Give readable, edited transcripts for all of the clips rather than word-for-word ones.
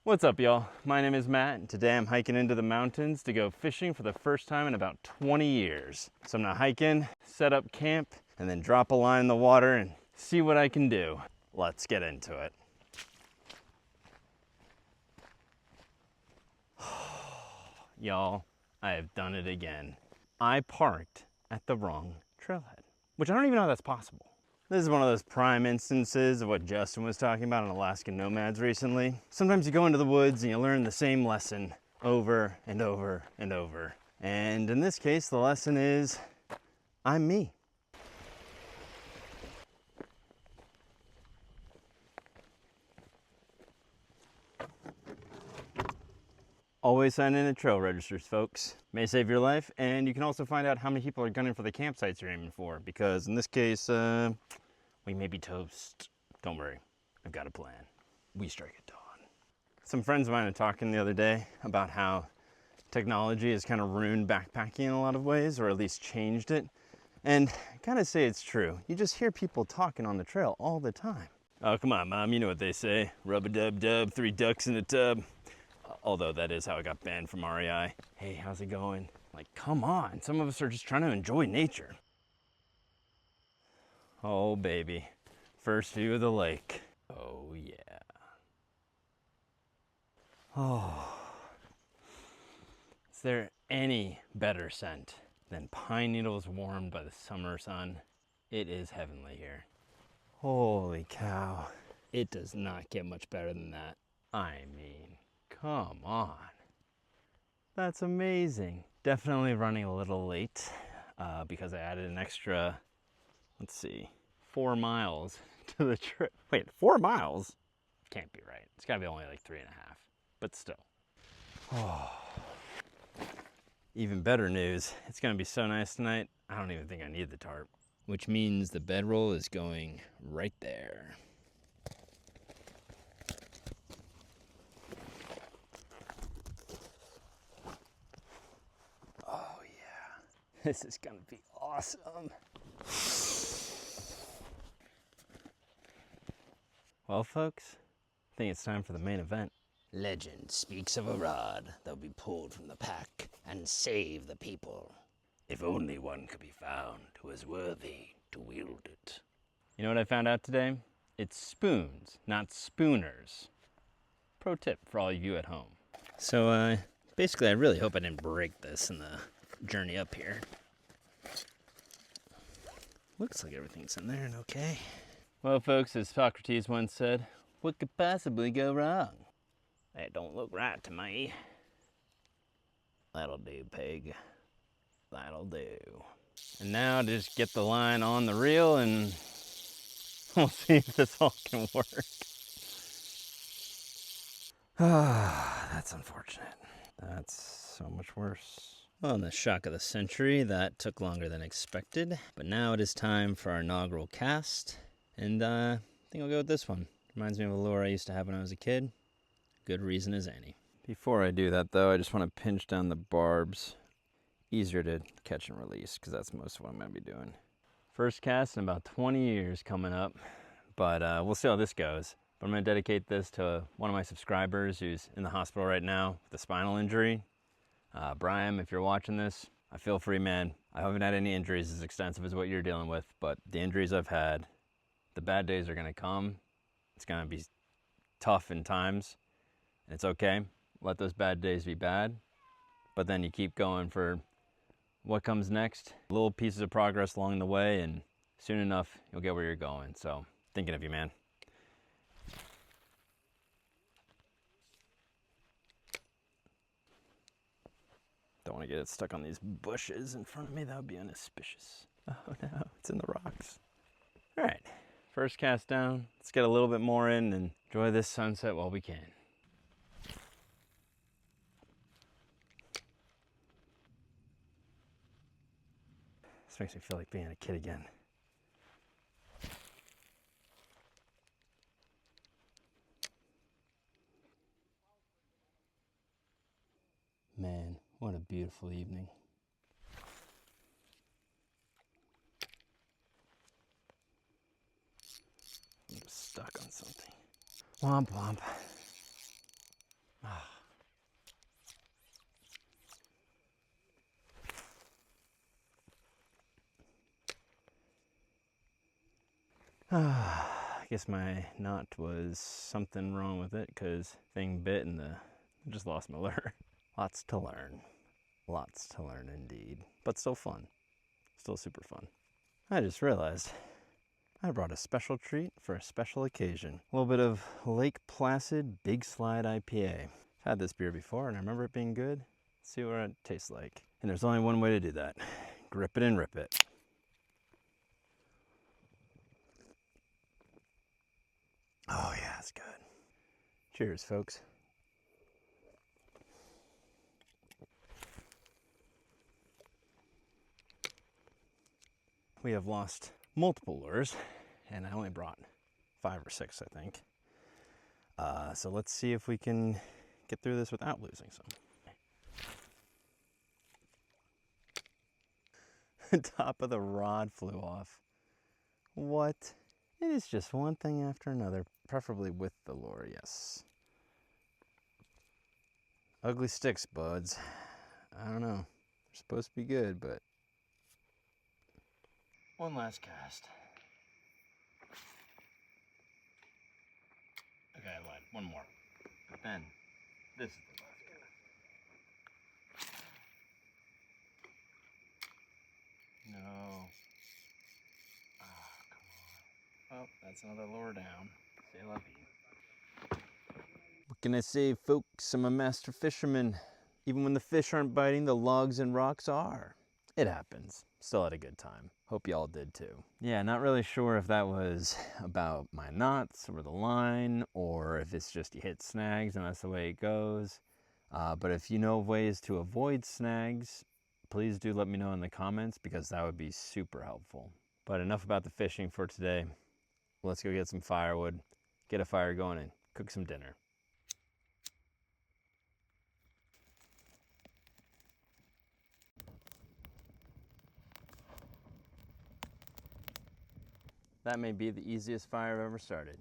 What's up, y'all? My name is Matt, and today I'm hiking into the mountains to go fishing for the first time in about 20 years. So I'm gonna hike in, set up camp, and then drop a line in the water and see what I can do. Let's get into it. Y'all, I have done it again. I parked at the wrong trailhead, which I don't even know that's possible. This is one of those prime instances of what Justin was talking about on Alaskan Nomads recently. Sometimes you go into the woods and you learn the same lesson over and over and over. And in this case, the lesson is, I'm me. Always sign in at trail registers, folks. May save your life, and you can also find out how many people are gunning for the campsites you're aiming for, because in this case, we may be toast. Don't worry, I've got a plan. We strike at dawn. Some friends of mine were talking the other day about how technology has kind of ruined backpacking in a lot of ways, or at least changed it. And I kind of say it's true. You just hear people talking on the trail all the time. Oh, come on, Mom, you know what they say. Rub-a-dub-dub, 3 ducks in a tub. Although that is how I got banned from REI. Hey, how's it going? Like, come on, some of us are just trying to enjoy nature. Oh, baby. First view of the lake. Oh, yeah. Oh. Is there any better scent than pine needles warmed by the summer sun? It is heavenly here. Holy cow. It does not get much better than that. I mean, come on. That's amazing. Definitely running a little late because I added an extra, let's see, 4 miles to the trip. Wait, 4 miles? Can't be right. It's gotta be only like 3.5, but still. Oh. Even better news, it's gonna be so nice tonight, I don't even think I need the tarp. Which means the bedroll is going right there. Oh yeah, this is gonna be awesome. Well, folks, I think it's time for the main event. Legend speaks of a rod that will be pulled from the pack and save the people. If only one could be found who is worthy to wield it. You know what I found out today? It's spoons, not spooners. Pro tip for all of you at home. So, basically, I really hope I didn't break this in the journey up here. Looks like everything's in there and okay. Well, folks, as Socrates once said, what could possibly go wrong? That don't look right to me. That'll do, pig. That'll do. And now just get the line on the reel and we'll see if this all can work. Ah, that's unfortunate. That's so much worse. Well, in the shock of the century, that took longer than expected. But now it is time for our inaugural cast. And I think I'll go with this one. Reminds me of a lure I used to have when I was a kid. Good reason as any. Before I do that, though, I just want to pinch down the barbs. Easier to catch and release, because that's most of what I'm going to be doing. First cast in about 20 years coming up, but we'll see how this goes. But I'm going to dedicate this to one of my subscribers who's in the hospital right now with a spinal injury. Brian, if you're watching this, I feel free, man. I haven't had any injuries as extensive as what you're dealing with, but the injuries I've had, the bad days are going to come. It's going to be tough in times, and it's okay. Let those bad days be bad, but then you keep going for what comes next. Little pieces of progress along the way, and soon enough, you'll get where you're going. So, thinking of you, man. Don't want to get it stuck on these bushes in front of me. That would be unauspicious. Oh no, it's in the rocks. All right, first cast down. Let's get a little bit more in and enjoy this sunset while we can. This makes me feel like being a kid again. Man, what a beautiful evening. I'm stuck on something. Womp womp. I guess my knot was something wrong with it because thing bit and I just lost my lure. Lots to learn. Lots to learn indeed. But still fun. Still super fun. I just realized I brought a special treat for a special occasion. A little bit of Lake Placid Big Slide IPA. I've had this beer before and I remember it being good. Let's see what it tastes like. And there's only one way to do that. Grip it and rip it. Oh yeah, it's good. Cheers, folks. We have lost multiple lures, and I only brought 5 or 6, I think. So let's see if we can get through this without losing some. The top of the rod flew off. What? It is just one thing after another, preferably with the lure, yes. Ugly sticks, buds. I don't know. They're supposed to be good, but... One last cast. Okay, I lied. One more. But then, this is the last cast. No. Ah, come on. Oh, that's another lure down. Say la vie. What can I say, folks? I'm a master fisherman. Even when the fish aren't biting, the logs and rocks are. It happens. Still had a good time. Hope y'all did too. Yeah, not really sure if that was about my knots or the line, or if it's just you hit snags and that's the way it goes. But if you know of ways to avoid snags, please do let me know in the comments because that would be super helpful. But enough about the fishing for today. Let's go get some firewood, get a fire going, and cook some dinner. That may be the easiest fire I've ever started.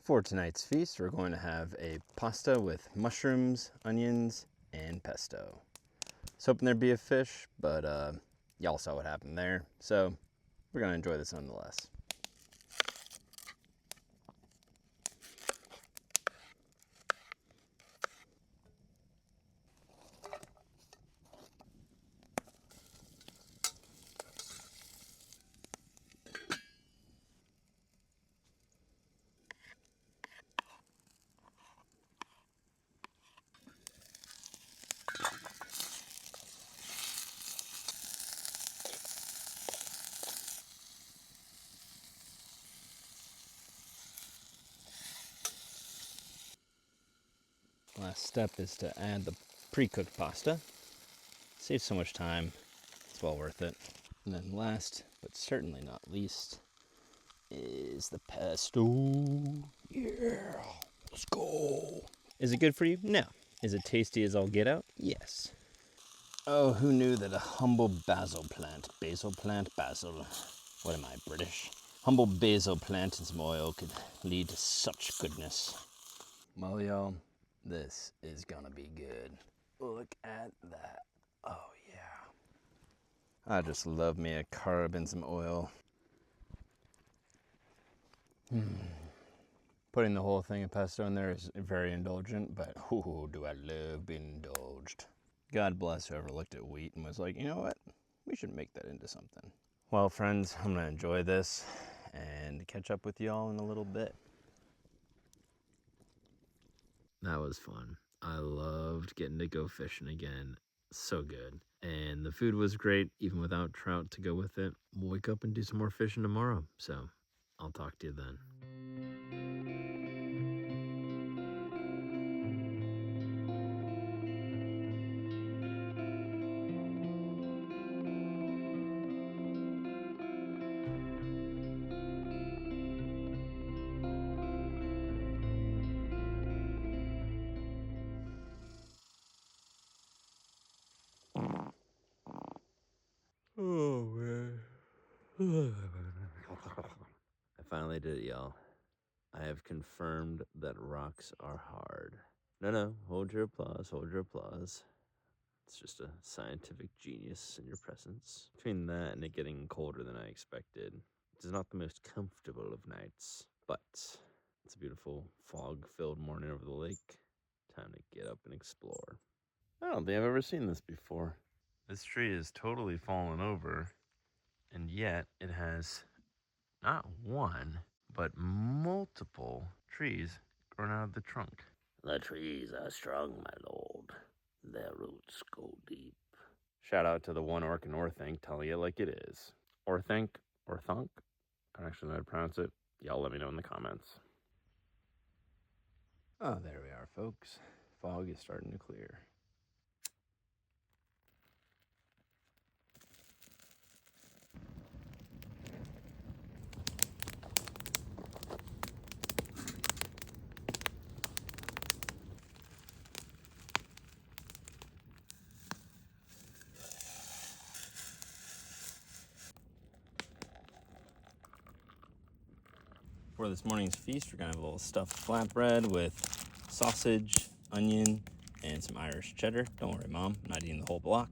For tonight's feast, we're going to have a pasta with mushrooms, onions, and pesto. I was hoping there'd be a fish, but y'all saw what happened there, so we're going to enjoy this nonetheless. Last step is to add the pre-cooked pasta. Saves so much time. It's well worth it. And then last, but certainly not least, is the pesto. Yeah, let's go. Is it good for you? No. Is it tasty as all get out? Yes. Oh, who knew that a humble basil plant, basil, what am I, British? Humble basil plant and some oil could lead to such goodness. Well, y'all, this is gonna be good. Look at that. Oh, yeah. I just love me a carb and some oil. Putting the whole thing of pesto in there is very indulgent, but ooh, do I love being indulged. God bless whoever looked at wheat and was like, you know what? We should make that into something. Well, friends, I'm gonna enjoy this and catch up with y'all in a little bit. That was fun. I loved getting to go fishing again. So good. And the food was great, even without trout to go with it. We'll wake up and do some more fishing tomorrow. So I'll talk to you then. Oh, man. finally did it, y'all. I have confirmed that rocks are hard. No, hold your applause, hold your applause. It's just a scientific genius in your presence. Between that and it getting colder than I expected, it is not the most comfortable of nights, but it's a beautiful fog-filled morning over the lake. Time to get up and explore. I don't think I've ever seen this before. This tree is totally fallen over, and yet it has not one, but multiple trees growing out of the trunk. The trees are strong, my lord. Their roots go deep. Shout out to the one orc in Orthanc telling it like it is. Orthanc? Orthonk? I don't actually know how to pronounce it. Y'all let me know in the comments. Oh, there we are, folks. Fog is starting to clear. For this morning's feast, we're gonna have a little stuffed flatbread with sausage, onion, and some Irish cheddar. Don't worry, Mom, I'm not eating the whole block.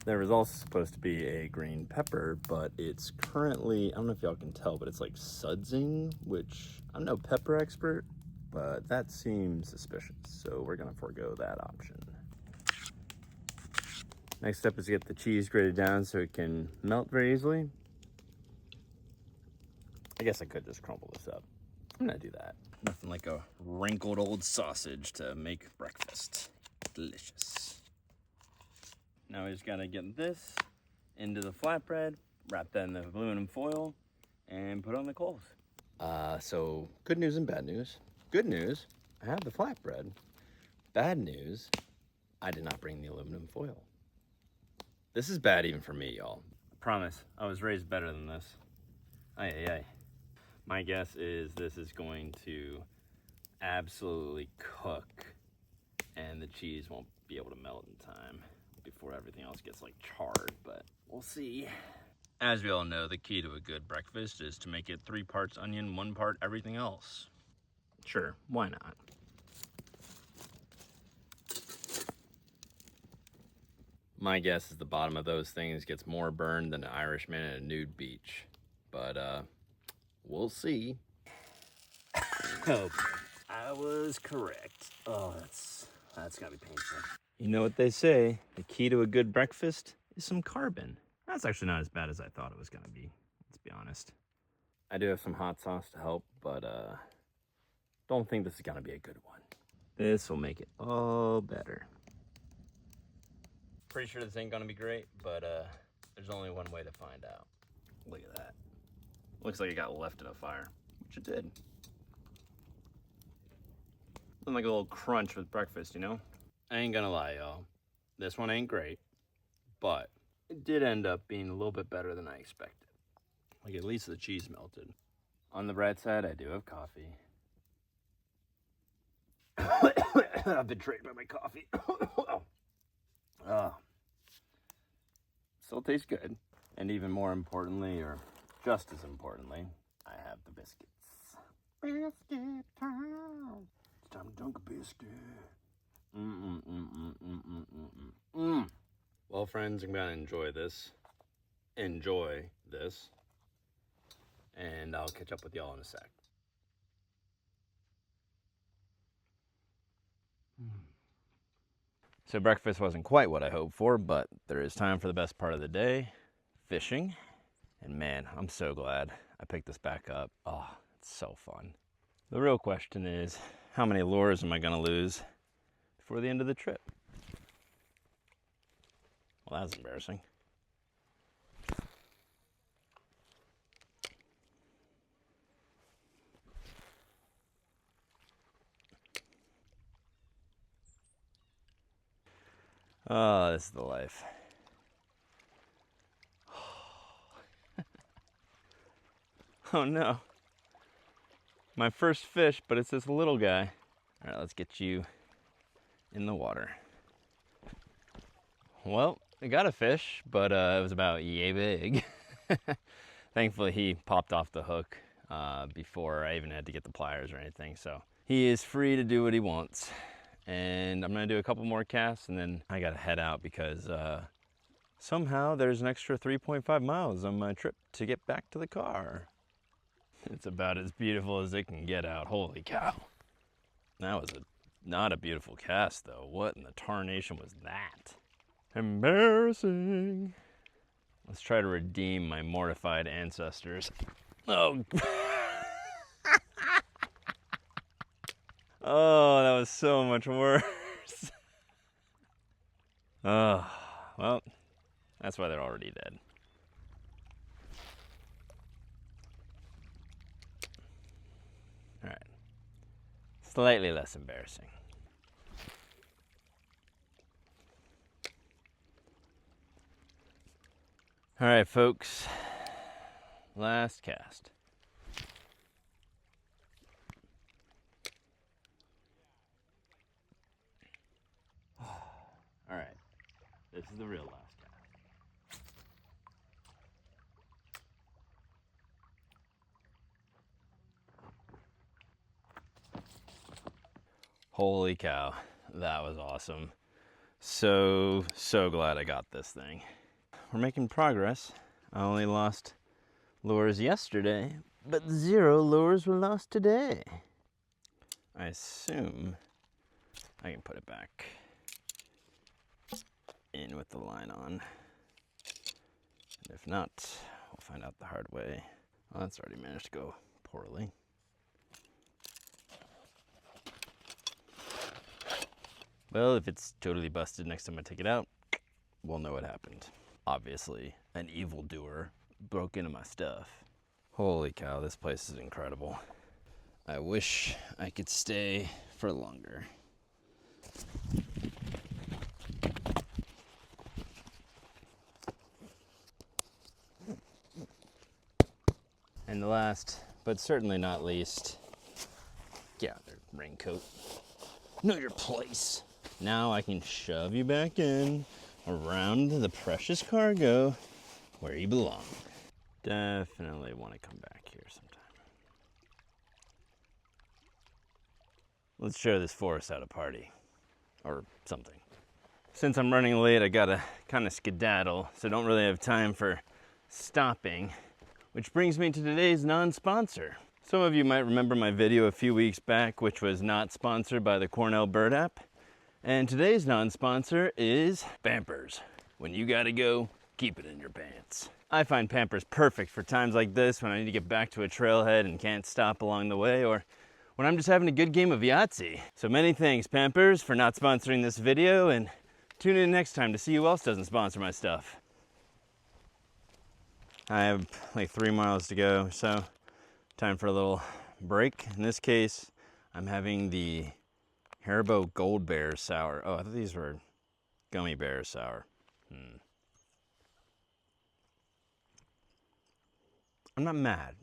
There was also supposed to be a green pepper, but it's currently, I don't know if y'all can tell, but it's like sudsing, which I'm no pepper expert, but that seems suspicious, so we're gonna forego that option. Next step is to get the cheese grated down so it can melt very easily. I guess I could just crumble this up. I'm gonna do that. Nothing like a wrinkled old sausage to make breakfast. Delicious. Now we just gotta get this into the flatbread, wrap that in the aluminum foil, and put on the coals. So good news and bad news. Good news, I have the flatbread. Bad news, I did not bring the aluminum foil. This is bad even for me, y'all. I promise, I was raised better than this. Ay. My guess is this is going to absolutely cook and the cheese won't be able to melt in time before everything else gets like charred, but we'll see. As we all know, the key to a good breakfast is to make it 3 parts onion, 1 part everything else. Sure, why not? My guess is the bottom of those things gets more burned than an Irishman at a nude beach, but we'll see. Okay, I was correct. Oh, that's gotta be painful. You know what they say, the key to a good breakfast is some carbon. That's actually not as bad as I thought it was gonna be, let's be honest. I do have some hot sauce to help, but don't think this is gonna be a good one. This will make it all better. Pretty sure this ain't gonna be great, but there's only one way to find out. Look at that. Looks like it got left in a fire, which it did. Something like a little crunch with breakfast, you know? I ain't gonna lie, y'all. This one ain't great, but it did end up being a little bit better than I expected. Like, at least the cheese melted. On the bright side, I do have coffee. I've been betrayed by my coffee. Still tastes good. And even more importantly, or just as importantly, I have the biscuits. Biscuit time. It's time to dunk a biscuit. Well, friends, I'm gonna enjoy this. And I'll catch up with y'all in a sec. So breakfast wasn't quite what I hoped for, but there is time for the best part of the day, fishing. And man, I'm so glad I picked this back up. Oh, it's so fun. The real question is, how many lures am I gonna lose before the end of the trip? Well, that's embarrassing. Oh, this is the life. Oh no. My first fish, but it's this little guy. All right, let's get you in the water. Well, I got a fish, but it was about yay big. Thankfully, he popped off the hook before I even had to get the pliers or anything. So he is free to do what he wants. And I'm gonna do a couple more casts and then I gotta head out because somehow there's an extra 3.5 miles on my trip to get back to the car. It's about as beautiful as it can get out. Holy cow. That was not a beautiful cast though. What in the tarnation was that? Embarrassing. Let's try to redeem my mortified ancestors. Oh. Oh, that was so much worse. Oh, well, that's why they're already dead. All right. Slightly less embarrassing. All right, folks. Last cast. All right. This is the real last cast. Holy cow. That was awesome. So glad I got this thing. We're making progress. I only lost lures yesterday, but 0 lures were lost today. I assume I can put it back in with the line on. And if not, we'll find out the hard way. Well, that's already managed to go poorly. Well, if it's totally busted next time I take it out, we'll know what happened. Obviously, an evildoer broke into my stuff. Holy cow, this place is incredible. I wish I could stay for longer. And the last, but certainly not least, get out there, raincoat. Know your place. Now I can shove you back in, around the precious cargo, where you belong. Definitely want to come back here sometime. Let's show this forest out a party, or something. Since I'm running late, I gotta kind of skedaddle, so don't really have time for stopping. Which brings me to today's non-sponsor. Some of you might remember my video a few weeks back, which was not sponsored by the Cornell Bird app. And today's non-sponsor is Pampers. When you gotta go, keep it in your pants. I find Pampers perfect for times like this when I need to get back to a trailhead and can't stop along the way, or when I'm just having a good game of Yahtzee. So many thanks, Pampers, for not sponsoring this video, and tune in next time to see who else doesn't sponsor my stuff. I have like 3 miles to go, so time for a little break. In this case, I'm having the Haribo Gold Bear Sour. Oh, I thought these were Gummy Bear Sour. I'm not mad.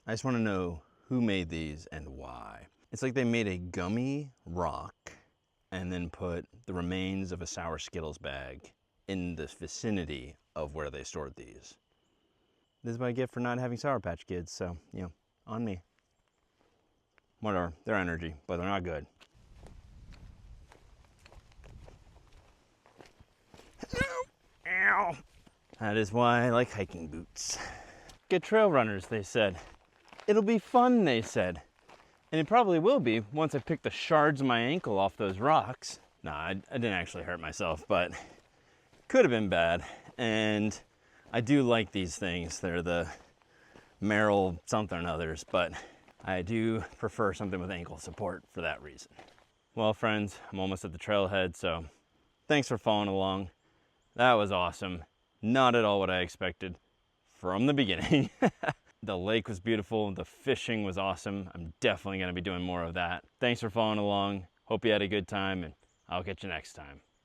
I just want to know who made these and why. It's like they made a gummy rock and then put the remains of a sour Skittles bag in the vicinity of where they stored these. This is what I get for not having Sour Patch Kids, so, you know, on me. Whatever, they're energy, but they're not good. Ow! That is why I like hiking boots. Get trail runners, they said. It'll be fun, they said. And it probably will be once I pick the shards of my ankle off those rocks. Nah, I didn't actually hurt myself, but could have been bad. And I do like these things. They're the Merrill something or others, but I do prefer something with ankle support for that reason. Well, friends, I'm almost at the trailhead, so thanks for following along. That was awesome. Not at all what I expected from the beginning. The lake was beautiful. The fishing was awesome. I'm definitely going to be doing more of that. Thanks for following along. Hope you had a good time, and I'll catch you next time.